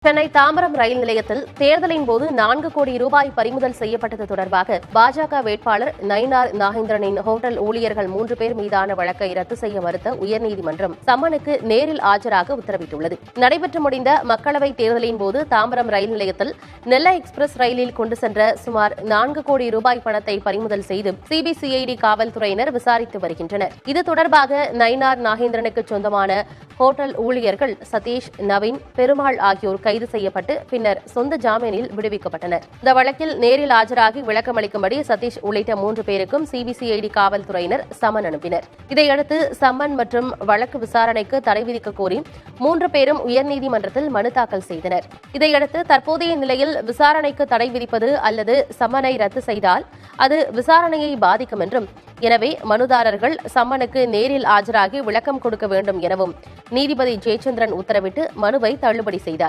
சென்னை தாம்பரம் ரயில் நிலையத்தில் தேர்தலின் போது 4 கோடி ரூபாய் பறிமுதல் செய்யப்பட்டது தொடர்பாக பாஜக வேட்பாளர் நயினார் நாகேந்திரனின் ஹோட்டல் ஊழியர்கள் 3 பேர் மீதான வழக்கை ரத்து செய்ய மறுத்த உயர்நீதிமன்றம் சம்மனுக்கு நேரில் ஆஜராக உத்தரவிட்டுள்ளது. நடைபெற்று முடிந்த மக்களவைத் தேர்தலின் போது தாம்பரம் ரயில் நிலையத்தில் நெல்லை எக்ஸ்பிரஸ் ரயிலில் கொண்டு சென்ற சுமார் 4 கோடி ரூபாய் பணத்தை பறிமுதல் செய்து சிபிசிஐடி காவல்துறையினர் விசாரித்து வருகின்றனர். இது தொடர்பாக நயினார் நாகேந்திரனுக்கு சொந்தமான ஹோட்டல் ஊழியர்கள் சதீஷ், நவீன், பெருமாள் ஆகியோர் கைது செய்யப்பட்டு பின்னர் சொந்த ஜாமீனில் விடுவிக்கப்பட்டனர். இந்த வழக்கில் நேரில் ஆஜராகி விளக்கமளிக்கும்படி சதீஷ் உள்ளிட்ட 3 பேருக்கும் சிபிசிஐடி காவல்துறையினர் சம்மன் அனுப்பினர். இதையடுத்து சம்மன் மற்றும் வழக்கு விசாரணைக்கு தடை விதிக்க கோரி 3 பேரும் உயர்நீதிமன்றத்தில் மனு தாக்கல் செய்தனர். இதையடுத்து தற்போதைய நிலையில் விசாரணைக்கு தடை விதிப்பது அல்லது சம்மனை ரத்து செய்தால் அது விசாரணையை பாதிக்கும் என்றும், எனவே மனுதாரர்கள் சம்மனுக்கு நேரில் ஆஜராகி விளக்கம் கொடுக்க வேண்டும் எனவும் நீதிபதி ஜெயச்சந்திரன் உத்தரவிட்டு மனுவை தள்ளுபடி செய்தார்.